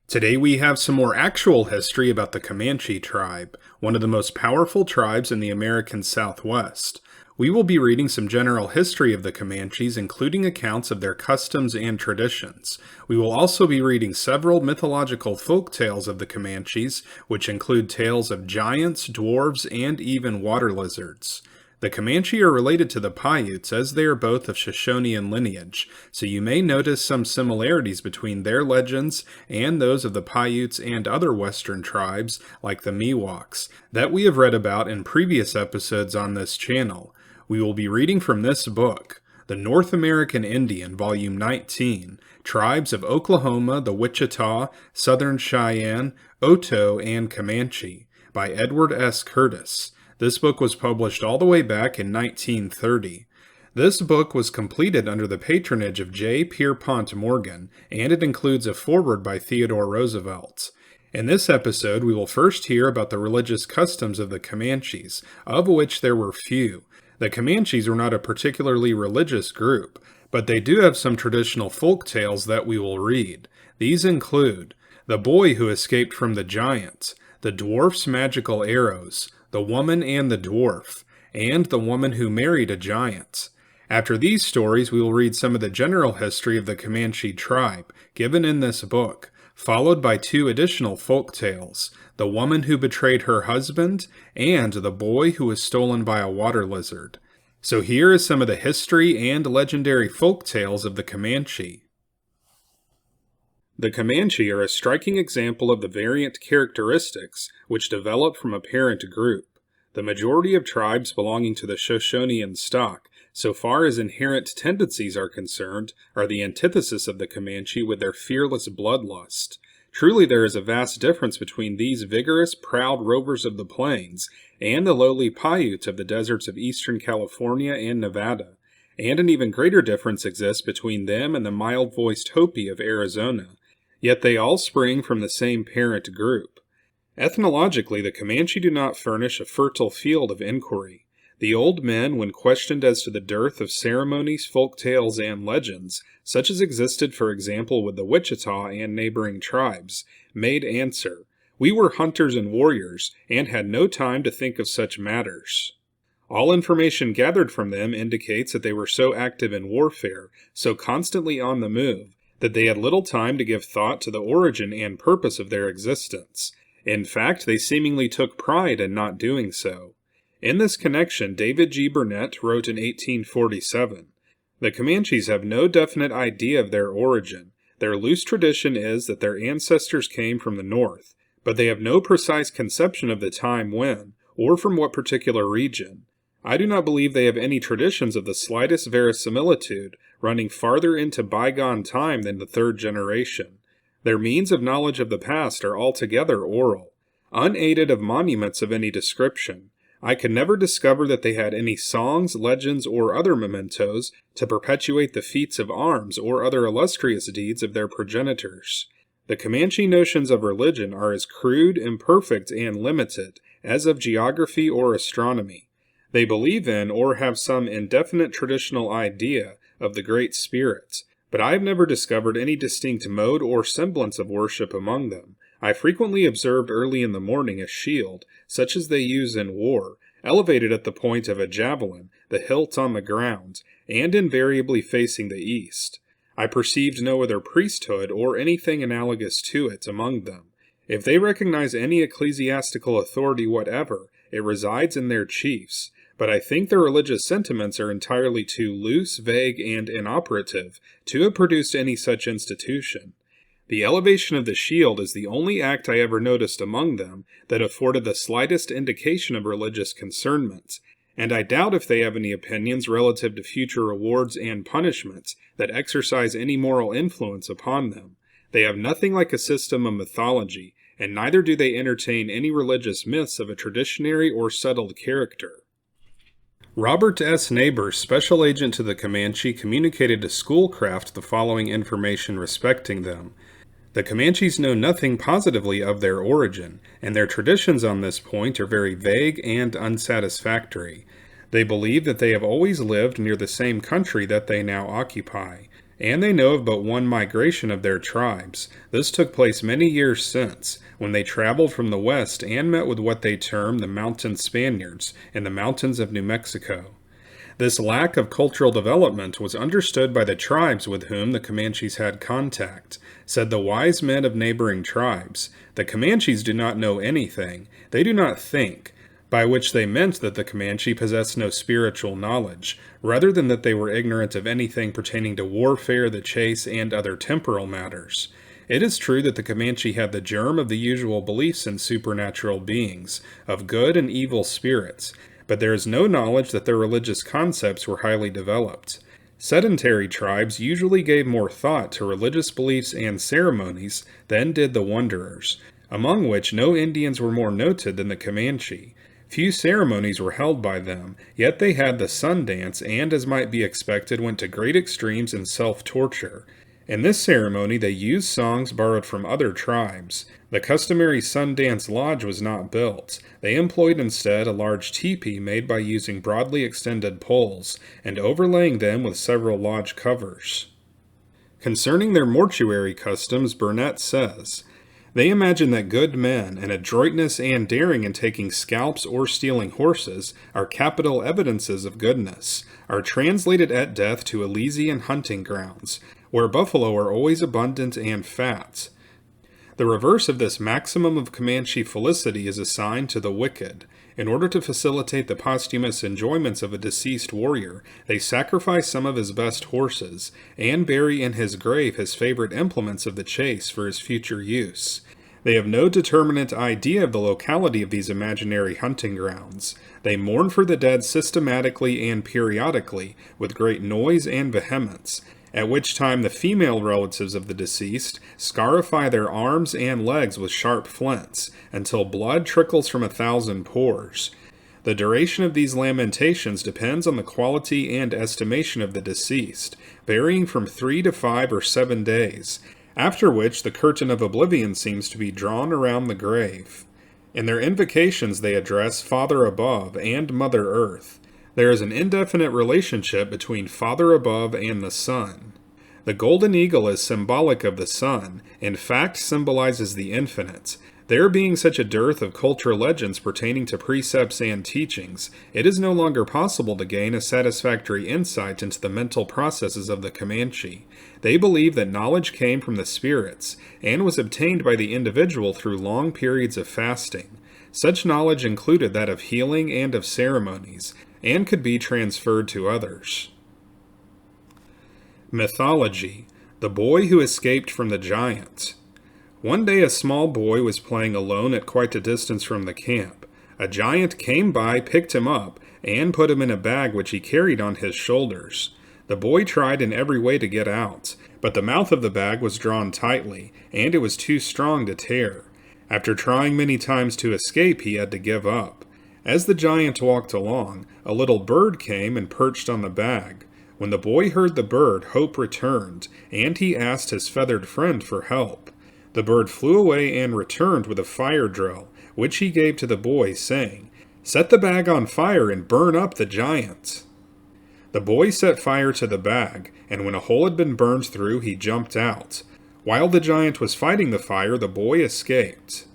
Today we have some more actual history about the Comanche tribe, one of the most powerful tribes in the American Southwest. We will be reading some general history of the Comanches, including accounts of their customs and traditions. We will also be reading several mythological folk tales of the Comanches, which include tales of giants, dwarves, and even water lizards. The Comanche are related to the Paiutes as they are both of Shoshonean lineage, so you may notice some similarities between their legends and those of the Paiutes and other western tribes, like the Miwoks, that we have read about in previous episodes on this channel. We will be reading from this book, The North American Indian, Volume 19, Tribes of Oklahoma, the Wichita, Southern Cheyenne, Oto, and Comanche, by Eward S. Curtis. This book was published all the way back in 1930. This book was completed under the patronage of J. Pierpont Morgan, and it includes a foreword by Theodore Roosevelt. In this episode, we will first hear about the religious customs of the Comanches, of which there were few. The Comanches were not a particularly religious group, but they do have some traditional folk tales that we will read. These include the boy who escaped from the giants, the dwarf's magical arrows, the woman and the dwarf, and the woman who married a giant. After these stories, we will read some of the general history of the Comanche tribe, given in this book, followed by two additional folk tales, the woman who betrayed her husband, and the boy who was stolen by a water lizard. So here is some of the history and legendary folk tales of the Comanche. The Comanche are a striking example of the variant characteristics which develop from a parent group. The majority of tribes belonging to the Shoshonean stock, so far as inherent tendencies are concerned, are the antithesis of the Comanche with their fearless bloodlust. Truly there is a vast difference between these vigorous, proud rovers of the plains and the lowly Paiutes of the deserts of eastern California and Nevada, and an even greater difference exists between them and the mild-voiced Hopi of Arizona. Yet they all spring from the same parent group. Ethnologically, the Comanche do not furnish a fertile field of inquiry. The old men, when questioned as to the dearth of ceremonies, folk tales, and legends, such as existed, for example, with the Wichita and neighboring tribes, made answer, "We were hunters and warriors, and had no time to think of such matters." All information gathered from them indicates that they were so active in warfare, so constantly on the move, that they had little time to give thought to the origin and purpose of their existence. In fact, they seemingly took pride in not doing so. In this connection, David G. Burnett wrote in 1847, "The Comanches have no definite idea of their origin. Their loose tradition is that their ancestors came from the north, but they have no precise conception of the time when, or from what particular region. I do not believe they have any traditions of the slightest verisimilitude, running farther into bygone time than the third generation. Their means of knowledge of the past are altogether oral, unaided of monuments of any description. I could never discover that they had any songs, legends, or other mementos to perpetuate the feats of arms or other illustrious deeds of their progenitors. The Comanche notions of religion are as crude, imperfect, and limited as of geography or astronomy. They believe in or have some indefinite traditional idea of the Great Spirit, but I have never discovered any distinct mode or semblance of worship among them. I frequently observed early in the morning a shield, such as they use in war, elevated at the point of a javelin, the hilt on the ground, and invariably facing the east. I perceived no other priesthood or anything analogous to it among them. If they recognize any ecclesiastical authority whatever, it resides in their chiefs, but I think their religious sentiments are entirely too loose, vague, and inoperative to have produced any such institution. The elevation of the shield is the only act I ever noticed among them that afforded the slightest indication of religious concernment, and I doubt if they have any opinions relative to future rewards and punishments that exercise any moral influence upon them. They have nothing like a system of mythology, and neither do they entertain any religious myths of a traditionary or settled character. Robert S. Neighbor, special agent to the Comanche, communicated to Schoolcraft the following information respecting them. The Comanches know nothing positively of their origin, and their traditions on this point are very vague and unsatisfactory. They believe that they have always lived near the same country that they now occupy. And they know of but one migration of their tribes. This took place many years since, when they traveled from the west and met with what they term the mountain Spaniards in the mountains of New Mexico. This lack of cultural development was understood by the tribes with whom the Comanches had contact. Said the wise men of neighboring tribes, "The Comanches do not know anything, they do not think," by which they meant that the Comanche possessed no spiritual knowledge, rather than that they were ignorant of anything pertaining to warfare, the chase, and other temporal matters. It is true that the Comanche had the germ of the usual beliefs in supernatural beings, of good and evil spirits, but there is no knowledge that their religious concepts were highly developed. Sedentary tribes usually gave more thought to religious beliefs and ceremonies than did the wanderers, among which no Indians were more noted than the Comanche. Few ceremonies were held by them, yet they had the sun dance and, as might be expected, went to great extremes in self-torture. In this ceremony they used songs borrowed from other tribes. The customary sun dance lodge was not built. They employed instead a large teepee made by using broadly extended poles, and overlaying them with several lodge covers. Concerning their mortuary customs, Burnett says, "They imagine that good men, and adroitness and daring in taking scalps or stealing horses, are capital evidences of goodness, are translated at death to Elysian hunting grounds, where buffalo are always abundant and fat." The reverse of this maximum of Comanche felicity is assigned to the wicked. In order to facilitate the posthumous enjoyments of a deceased warrior, they sacrifice some of his best horses, and bury in his grave his favorite implements of the chase for his future use. They have no determinate idea of the locality of these imaginary hunting grounds. They mourn for the dead systematically and periodically, with great noise and vehemence, at which time the female relatives of the deceased scarify their arms and legs with sharp flints, until blood trickles from 1,000 pores. The duration of these lamentations depends on the quality and estimation of the deceased, varying from 3 to 5 or 7 days, after which the curtain of oblivion seems to be drawn around the grave. In their invocations they address Father Above and Mother Earth. There is an indefinite relationship between Father Above and the sun. The golden eagle is symbolic of the sun, in fact symbolizes the infinite. There being such a dearth of cultural legends pertaining to precepts and teachings, it is no longer possible to gain a satisfactory insight into the mental processes of the Comanche. They believe that knowledge came from the spirits, and was obtained by the individual through long periods of fasting. Such knowledge included that of healing and of ceremonies, and could be transferred to others. Mythology, the boy who escaped from the giant. One day a small boy was playing alone at quite a distance from the camp. A giant came by, picked him up, and put him in a bag which he carried on his shoulders. The boy tried in every way to get out, but the mouth of the bag was drawn tightly, and it was too strong to tear. After trying many times to escape, he had to give up. As the giant walked along, a little bird came and perched on the bag. When the boy heard the bird, hope returned, and he asked his feathered friend for help. The bird flew away and returned with a fire drill, which he gave to the boy, saying, "Set the bag on fire and burn up the giant." The boy set fire to the bag, and when a hole had been burned through, he jumped out. While the giant was fighting the fire, the boy escaped.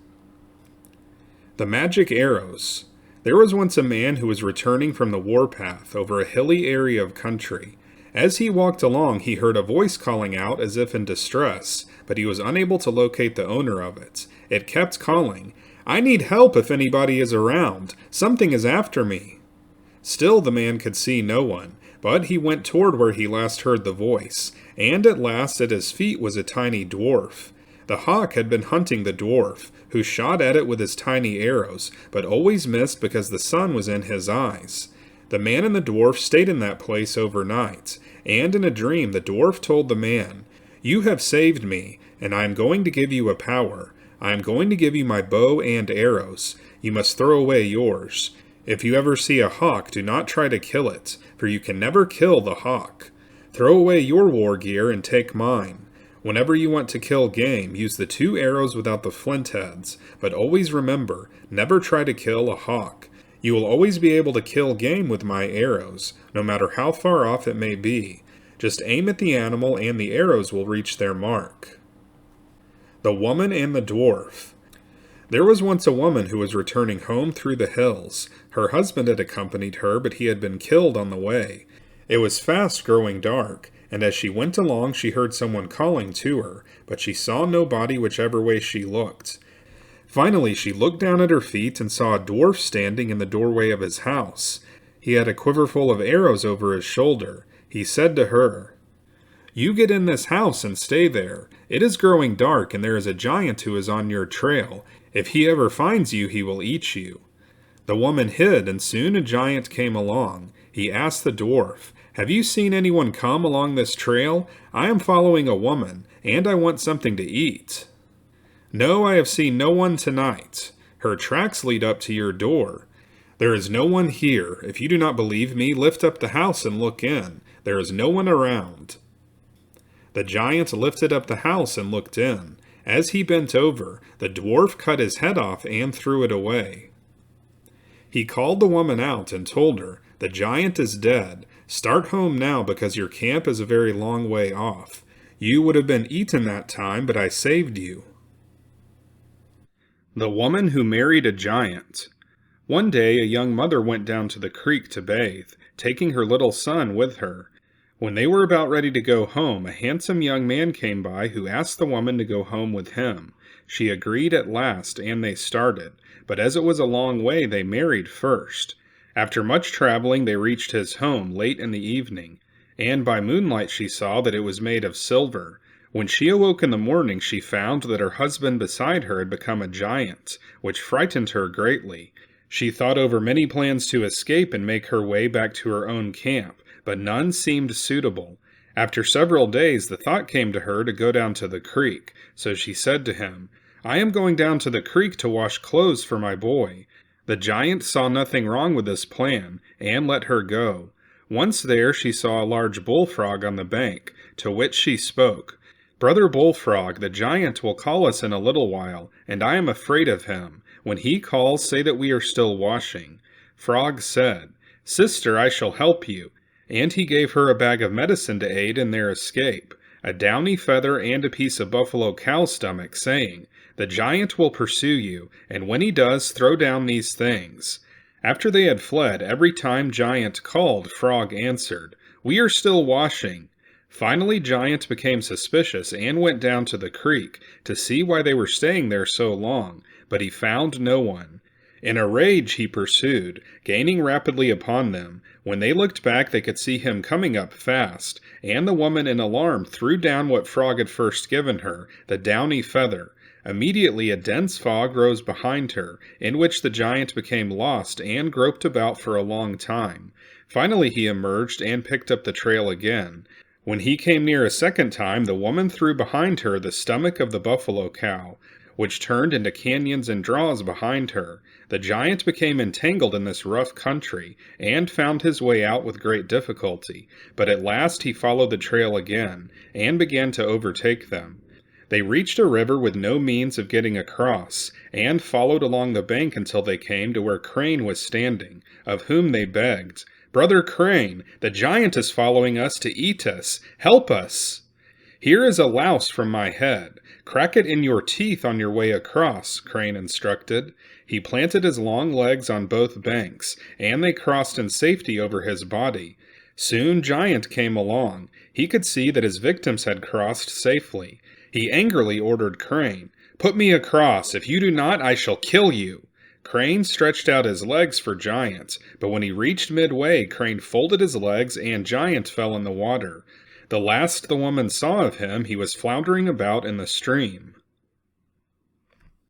The magic arrows. There was once a man who was returning from the warpath over a hilly area of country. As he walked along, he heard a voice calling out as if in distress, but he was unable to locate the owner of it. It kept calling, "I need help if anybody is around. Something is after me." Still the man could see no one, but he went toward where he last heard the voice, and at last at his feet was a tiny dwarf. The hawk had been hunting the dwarf, who shot at it with his tiny arrows, but always missed because the sun was in his eyes. The man and the dwarf stayed in that place overnight, and in a dream the dwarf told the man, "You have saved me, and I am going to give you a power. I am going to give you my bow and arrows. You must throw away yours. If you ever see a hawk, do not try to kill it, for you can never kill the hawk. Throw away your war gear and take mine. Whenever you want to kill game, use the 2 arrows without the flint heads, but always remember, never try to kill a hawk. You will always be able to kill game with my arrows, no matter how far off it may be. Just aim at the animal and the arrows will reach their mark. The Woman and the Dwarf. There was once a woman who was returning home through the hills. Her husband had accompanied her, but he had been killed on the way. It was fast growing dark, and as she went along she heard someone calling to her, but she saw nobody whichever way she looked. Finally she looked down at her feet and saw a dwarf standing in the doorway of his house. He had a quiver full of arrows over his shoulder. He said to her, "You get in this house and stay there. It is growing dark, and there is a giant who is on your trail. If he ever finds you, he will eat you." The woman hid, and soon a giant came along. He asked the dwarf, "Have you seen anyone come along this trail? I am following a woman, and I want something to eat." "No, I have seen no one tonight. Her tracks lead up to your door." "There is no one here. If you do not believe me, lift up the house and look in. There is no one around." The giant lifted up the house and looked in. As he bent over, the dwarf cut his head off and threw it away. He called the woman out and told her, "The giant is dead. Start home now because your camp is a very long way off. You would have been eaten that time, but I saved you." The Woman Who Married a Giant. One day a young mother went down to the creek to bathe, taking her little son with her. When they were about ready to go home, a handsome young man came by who asked the woman to go home with him. She agreed at last, and they started, but as it was a long way, they married first. After much traveling, they reached his home late in the evening, and by moonlight she saw that it was made of silver. When she awoke in the morning, she found that her husband beside her had become a giant, which frightened her greatly. She thought over many plans to escape and make her way back to her own camp, but none seemed suitable. After several days, the thought came to her to go down to the creek, so she said to him, "I am going down to the creek to wash clothes for my boy." The giant saw nothing wrong with this plan, and let her go. Once there, she saw a large bullfrog on the bank, to which she spoke, "Brother Bullfrog, the giant will call us in a little while, and I am afraid of him. When he calls, say that we are still washing." Frog said, "Sister, I shall help you." And he gave her a bag of medicine to aid in their escape, a downy feather and a piece of buffalo cow stomach, saying, "The giant will pursue you, and when he does, throw down these things." After they had fled, every time Giant called, Frog answered, "We are still washing." Finally, Giant became suspicious and went down to the creek to see why they were staying there so long, but he found no one. In a rage he pursued, gaining rapidly upon them. When they looked back, they could see him coming up fast, and the woman in alarm threw down what Frog had first given her, the downy feather. Immediately a dense fog rose behind her, in which the giant became lost and groped about for a long time. Finally he emerged and picked up the trail again. When he came near a second time, the woman threw behind her the stomach of the buffalo cow, which turned into canyons and draws behind her. The giant became entangled in this rough country, and found his way out with great difficulty, but at last he followed the trail again, and began to overtake them. They reached a river with no means of getting across, and followed along the bank until they came to where Crane was standing, of whom they begged, "Brother Crane, the giant is following us to eat us. Help us!" "Here is a louse from my head. Crack it in your teeth on your way across," Crane instructed. He planted his long legs on both banks, and they crossed in safety over his body. Soon Giant came along. He could see that his victims had crossed safely. He angrily ordered Crane, "Put me across. If you do not, I shall kill you." Crane stretched out his legs for Giant, but when he reached midway, Crane folded his legs and Giant fell in the water. The last the woman saw of him, he was floundering about in the stream.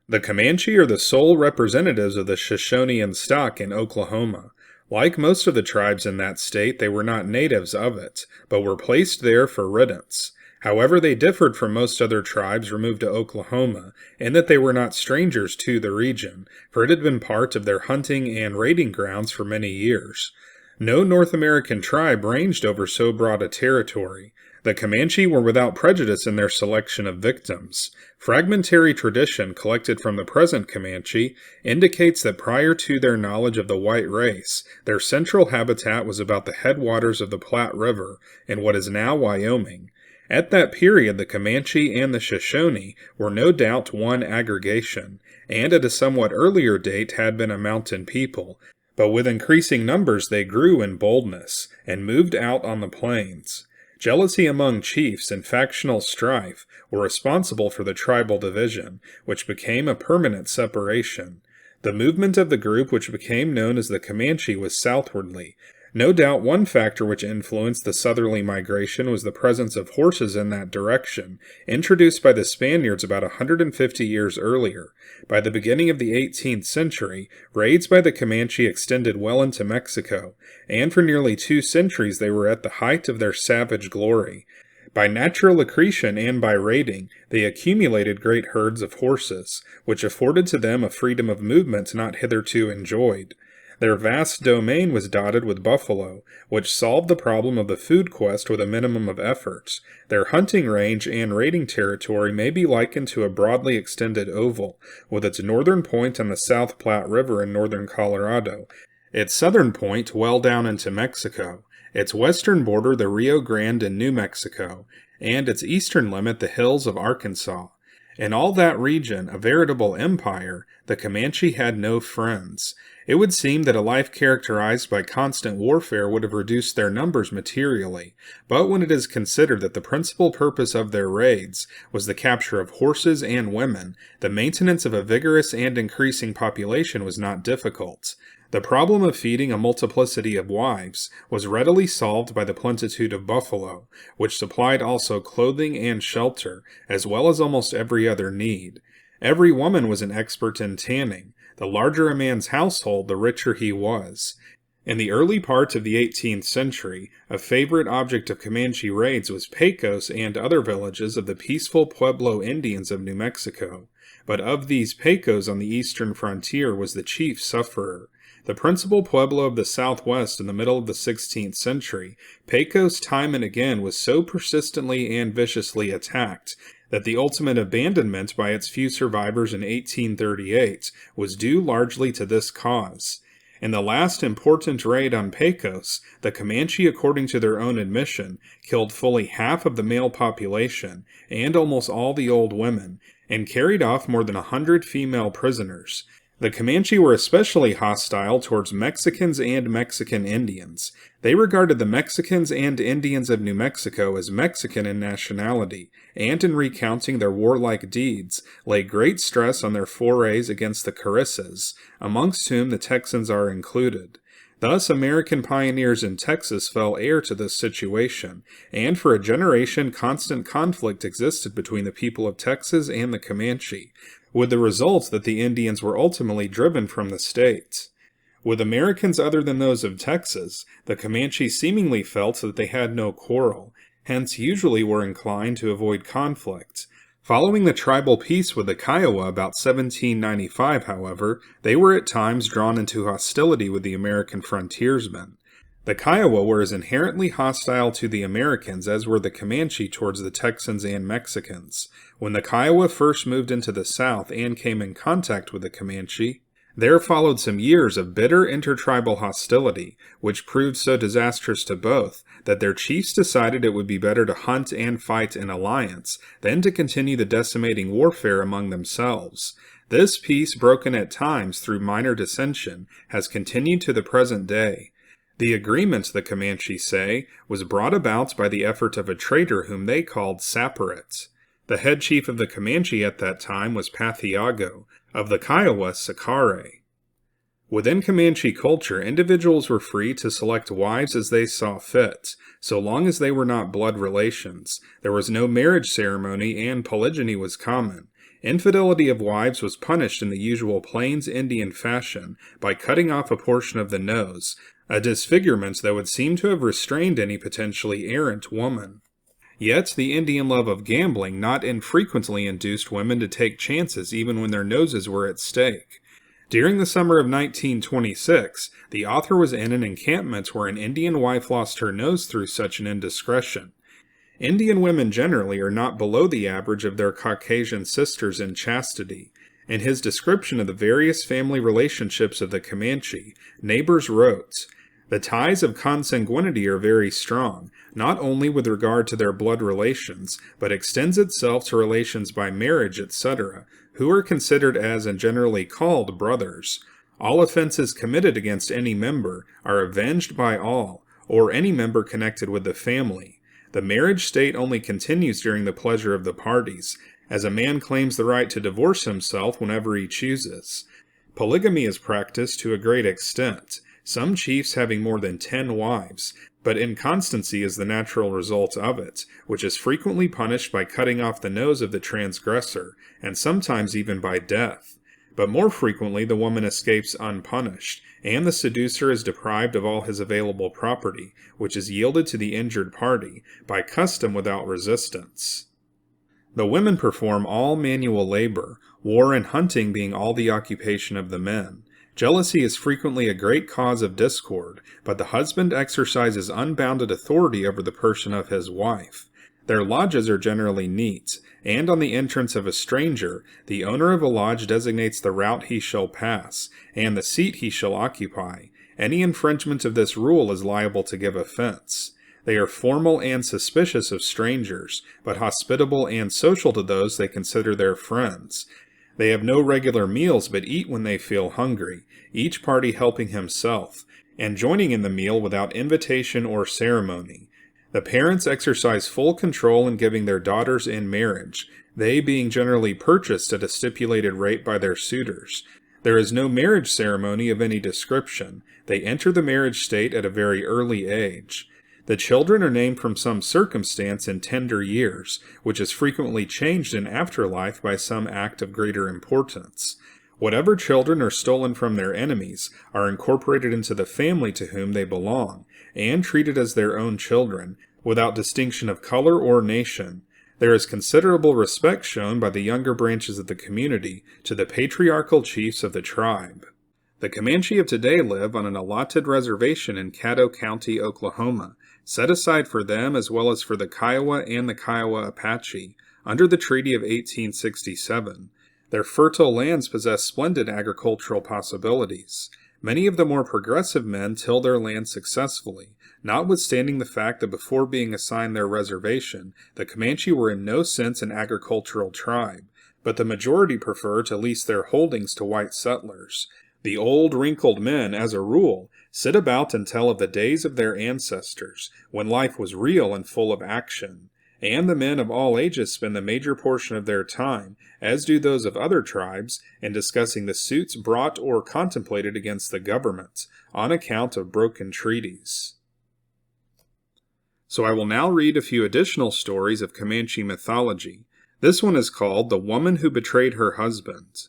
The Comanche are the sole representatives of the Shoshonean stock in Oklahoma. Like most of the tribes in that state, they were not natives of it, but were placed there for riddance. However, they differed from most other tribes removed to Oklahoma, in that they were not strangers to the region, for it had been part of their hunting and raiding grounds for many years. No North American tribe ranged over so broad a territory. The Comanche were without prejudice in their selection of victims. Fragmentary tradition collected from the present Comanche indicates that prior to their knowledge of the white race, their central habitat was about the headwaters of the Platte River in what is now Wyoming. At that period, the Comanche and the Shoshone were no doubt one aggregation, and at a somewhat earlier date had been a mountain people, but with increasing numbers they grew in boldness, and moved out on the plains. Jealousy among chiefs and factional strife were responsible for the tribal division, which became a permanent separation. The movement of the group which became known as the Comanche was southwardly. No doubt one factor which influenced the southerly migration was the presence of horses in that direction, introduced by the Spaniards about 150 years earlier. By the beginning of the 18th century, raids by the Comanche extended well into Mexico, and for nearly 2 centuries they were at the height of their savage glory. By natural accretion and by raiding, they accumulated great herds of horses, which afforded to them a freedom of movement not hitherto enjoyed. Their vast domain was dotted with buffalo, which solved the problem of the food quest with a minimum of efforts. Their hunting range and raiding territory may be likened to a broadly extended oval, with its northern point on the South Platte River in northern Colorado, its southern point well down into Mexico, its western border the Rio Grande in New Mexico, and its eastern limit the hills of Arkansas. In all that region, a veritable empire, the Comanche had no friends. It would seem that a life characterized by constant warfare would have reduced their numbers materially, but when it is considered that the principal purpose of their raids was the capture of horses and women, the maintenance of a vigorous and increasing population was not difficult. The problem of feeding a multiplicity of wives was readily solved by the plenitude of buffalo, which supplied also clothing and shelter, as well as almost every other need. Every woman was an expert in tanning. The larger a man's household, the richer he was. In the early part of the 18th century, a favorite object of Comanche raids was Pecos and other villages of the peaceful Pueblo Indians of New Mexico. But of these, Pecos on the eastern frontier was the chief sufferer. The principal pueblo of the Southwest in the middle of the 16th century, Pecos time and again was so persistently and viciously attacked that the ultimate abandonment by its few survivors in 1838 was due largely to this cause. In the last important raid on Pecos, the Comanche, according to their own admission, killed fully half of the male population and almost all the old women, and carried off more than 100 female prisoners. The Comanche were especially hostile towards Mexicans and Mexican Indians. They regarded the Mexicans and Indians of New Mexico as Mexican in nationality, and in recounting their warlike deeds, laid great stress on their forays against the Carisas, amongst whom the Texans are included. Thus, American pioneers in Texas fell heir to this situation, and for a generation constant conflict existed between the people of Texas and the Comanche, with the result that the Indians were ultimately driven from the state. With Americans other than those of Texas, the Comanche seemingly felt that they had no quarrel, hence usually were inclined to avoid conflict. Following the tribal peace with the Kiowa about 1795, however, they were at times drawn into hostility with the American frontiersmen. The Kiowa were as inherently hostile to the Americans as were the Comanche towards the Texans and Mexicans. When the Kiowa first moved into the South and came in contact with the Comanche, there followed some years of bitter intertribal hostility, which proved so disastrous to both that their chiefs decided it would be better to hunt and fight in alliance than to continue the decimating warfare among themselves. This peace, broken at times through minor dissension, has continued to the present day. The agreement, the Comanche say, was brought about by the effort of a trader whom they called Saparit. The head chief of the Comanche at that time was Pathiago, of the Kiowa, Sakare. Within Comanche culture, individuals were free to select wives as they saw fit, so long as they were not blood relations. There was no marriage ceremony, and polygyny was common. Infidelity of wives was punished in the usual Plains Indian fashion by cutting off a portion of the nose, a disfigurement that would seem to have restrained any potentially errant woman. Yet the Indian love of gambling not infrequently induced women to take chances even when their noses were at stake. During the summer of 1926, the author was in an encampment where an Indian wife lost her nose through such an indiscretion. Indian women generally are not below the average of their Caucasian sisters in chastity. In his description of the various family relationships of the Comanche, Neighbors wrote, "The ties of consanguinity are very strong, not only with regard to their blood relations, but extends itself to relations by marriage, etc., who are considered as and generally called brothers. All offenses committed against any member are avenged by all, or any member connected with the family. The marriage state only continues during the pleasure of the parties, as a man claims the right to divorce himself whenever he chooses. Polygamy is practiced to a great extent, some chiefs having more than 10 wives, but inconstancy is the natural result of it, which is frequently punished by cutting off the nose of the transgressor, and sometimes even by death. But more frequently the woman escapes unpunished, and the seducer is deprived of all his available property, which is yielded to the injured party, by custom without resistance. The women perform all manual labor, war and hunting being all the occupation of the men. Jealousy is frequently a great cause of discord, but the husband exercises unbounded authority over the person of his wife. Their lodges are generally neat, and on the entrance of a stranger, the owner of a lodge designates the route he shall pass, and the seat he shall occupy. Any infringement of this rule is liable to give offense. They are formal and suspicious of strangers, but hospitable and social to those they consider their friends. They have no regular meals, but eat when they feel hungry, each party helping himself, and joining in the meal without invitation or ceremony. The parents exercise full control in giving their daughters in marriage, they being generally purchased at a stipulated rate by their suitors. There is no marriage ceremony of any description. They enter the marriage state at a very early age. The children are named from some circumstance in tender years, which is frequently changed in afterlife by some act of greater importance. Whatever children are stolen from their enemies are incorporated into the family to whom they belong, and treated as their own children, without distinction of color or nation. There is considerable respect shown by the younger branches of the community to the patriarchal chiefs of the tribe. The Comanche of today live on an allotted reservation in Caddo County, Oklahoma, set aside for them as well as for the Kiowa and the Kiowa Apache, under the Treaty of 1867. Their fertile lands possess splendid agricultural possibilities. Many of the more progressive men till their land successfully, notwithstanding the fact that before being assigned their reservation, the Comanche were in no sense an agricultural tribe, but the majority prefer to lease their holdings to white settlers. The old, wrinkled men, as a rule, sit about and tell of the days of their ancestors, when life was real and full of action, and the men of all ages spend the major portion of their time, as do those of other tribes, in discussing the suits brought or contemplated against the government, on account of broken treaties. So I will now read a few additional stories of Comanche mythology. This one is called The Woman Who Betrayed Her Husband.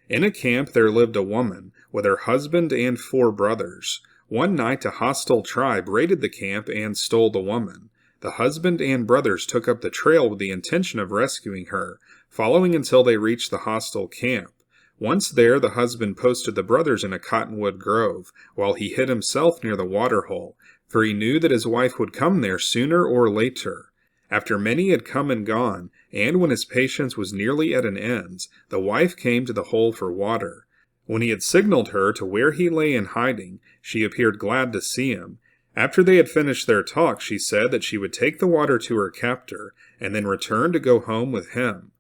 In a camp there lived a woman, with her husband and 4 brothers. One night a hostile tribe raided the camp and stole the woman. The husband and brothers took up the trail with the intention of rescuing her, following until they reached the hostile camp. Once there, the husband posted the brothers in a cottonwood grove, while he hid himself near the waterhole, for he knew that his wife would come there sooner or later. After many had come and gone, and when his patience was nearly at an end, the wife came to the hole for water. When he had signaled her to where he lay in hiding, she appeared glad to see him. After they had finished their talk, she said that she would take the water to her captor, and then return to go home with him.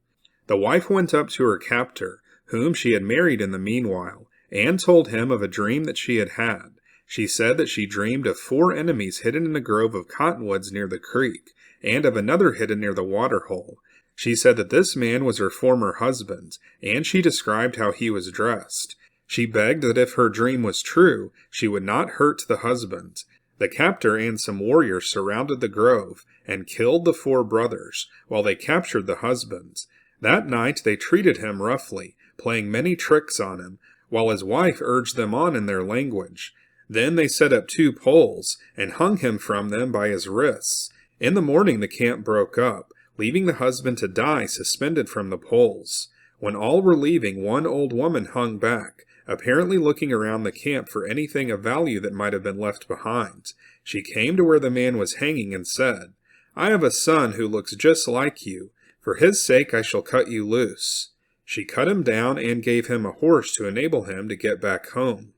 The wife went up to her captor, whom she had married in the meanwhile, and told him of a dream that she had had. She said that she dreamed of 4 enemies hidden in a grove of cottonwoods near the creek, and of another hidden near the waterhole. She said that this man was her former husband, and she described how he was dressed. She begged that if her dream was true, she would not hurt the husband. The captor and some warriors surrounded the grove, and killed the 4 brothers, while they captured the husband. That night they treated him roughly, playing many tricks on him, while his wife urged them on in their language. Then they set up 2 poles, and hung him from them by his wrists. In the morning the camp broke up, leaving the husband to die suspended from the poles. When all were leaving, one old woman hung back, apparently looking around the camp for anything of value that might have been left behind. She came to where the man was hanging and said, I have a son who looks just like you. For his sake I shall cut you loose." She cut him down and gave him a horse to enable him to get back home.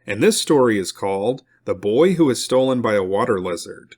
And this story is called The Boy Who Was Stolen by a Water Lizard.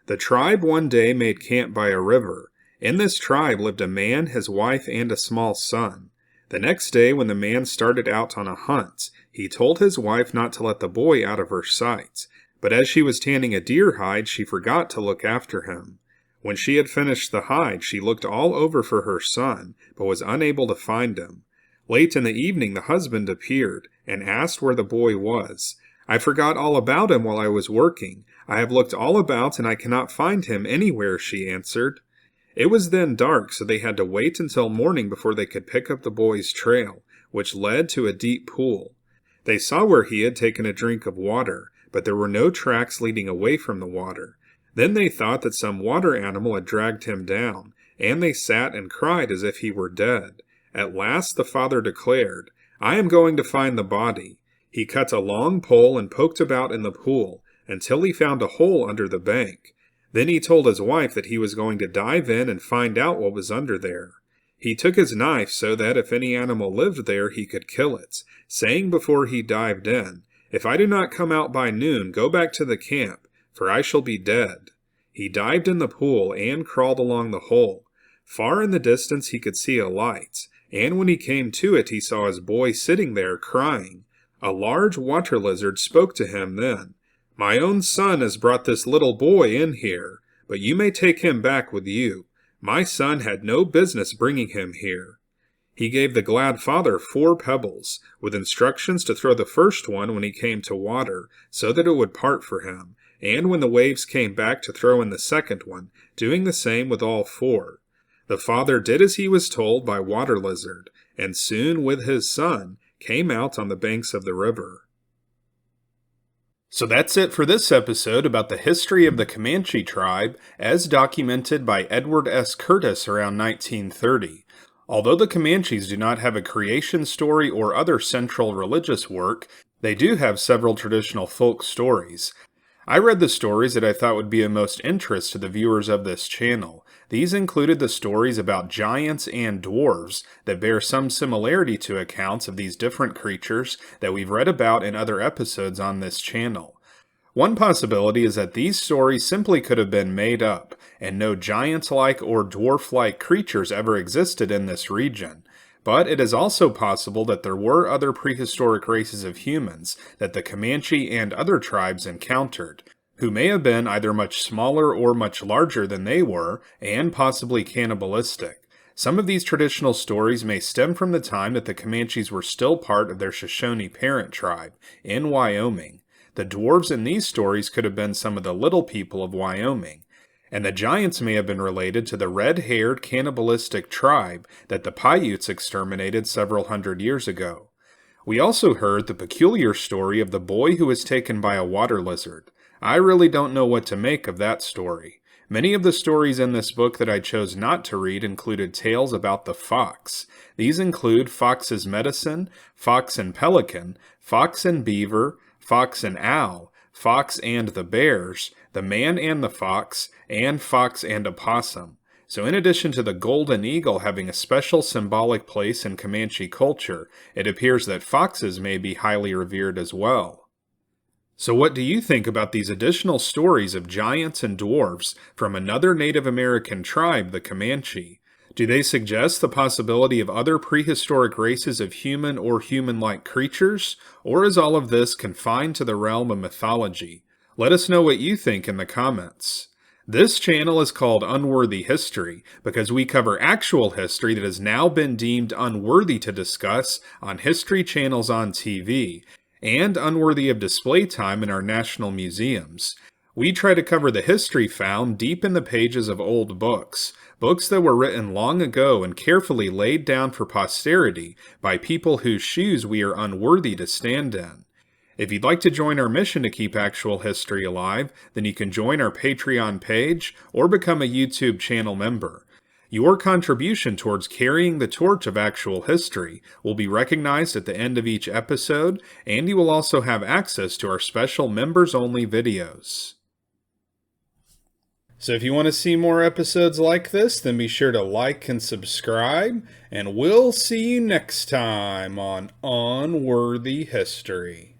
The tribe one day made camp by a river. In this tribe lived a man, his wife, and a small son. The next day, when the man started out on a hunt, he told his wife not to let the boy out of her sight. But as she was tanning a deer hide, she forgot to look after him. When she had finished the hide, she looked all over for her son, but was unable to find him. Late in the evening the husband appeared, and asked where the boy was. "I forgot all about him while I was working. I have looked all about, and I cannot find him anywhere," she answered. It was then dark, so they had to wait until morning before they could pick up the boy's trail, which led to a deep pool. They saw where he had taken a drink of water, but there were no tracks leading away from the water. Then they thought that some water animal had dragged him down, and they sat and cried as if he were dead. At last the father declared, "I am going to find the body." He cut a long pole and poked about in the pool, until he found a hole under the bank. Then he told his wife that he was going to dive in and find out what was under there. He took his knife so that if any animal lived there he could kill it, saying before he dived in, "If I do not come out by noon, go back to the camp, for I shall be dead." He dived in the pool and crawled along the hole. Far in the distance he could see a light, and when he came to it he saw his boy sitting there crying. A large water lizard spoke to him then. "My own son has brought this little boy in here, but you may take him back with you. My son had no business bringing him here." He gave the glad father 4 pebbles, with instructions to throw the first one when he came to water, so that it would part for him, and when the waves came back to throw in the second one, doing the same with all 4. The father did as he was told by Water Lizard, and soon with his son came out on the banks of the river. So that's it for this episode about the history of the Comanche tribe as documented by Eward S. Curtis around 1930. Although the Comanches do not have a creation story or other central religious work, they do have several traditional folk stories. I read the stories that I thought would be of most interest to the viewers of this channel. These included the stories about giants and dwarves that bear some similarity to accounts of these different creatures that we've read about in other episodes on this channel. One possibility is that these stories simply could have been made up, and no giant-like or dwarf-like creatures ever existed in this region. But it is also possible that there were other prehistoric races of humans that the Comanche and other tribes encountered, who may have been either much smaller or much larger than they were, and possibly cannibalistic. Some of these traditional stories may stem from the time that the Comanches were still part of their Shoshone parent tribe, in Wyoming. The dwarves in these stories could have been some of the little people of Wyoming. And the giants may have been related to the red-haired cannibalistic tribe that the Paiutes exterminated several hundred years ago. We also heard the peculiar story of the boy who was taken by a water lizard. I really don't know what to make of that story. Many of the stories in this book that I chose not to read included tales about the fox. These include Fox's Medicine, Fox and Pelican, Fox and Beaver, Fox and Owl, Fox and the Bears, The Man and the Fox, and Fox and a Possum. So in addition to the golden eagle having a special symbolic place in Comanche culture, it appears that foxes may be highly revered as well. So what do you think about these additional stories of giants and dwarves from another Native American tribe, the Comanche? Do they suggest the possibility of other prehistoric races of human or human-like creatures, or is all of this confined to the realm of mythology? Let us know what you think in the comments. This channel is called Unworthy History because we cover actual history that has now been deemed unworthy to discuss on history channels on TV, and unworthy of display time in our national museums. We try to cover the history found deep in the pages of old books, books that were written long ago and carefully laid down for posterity by people whose shoes we are unworthy to stand in. If you'd like to join our mission to keep actual history alive, then you can join our Patreon page or become a YouTube channel member. Your contribution towards carrying the torch of actual history will be recognized at the end of each episode, and you will also have access to our special members-only videos. So if you want to see more episodes like this, then be sure to like and subscribe, and we'll see you next time on Unworthy History.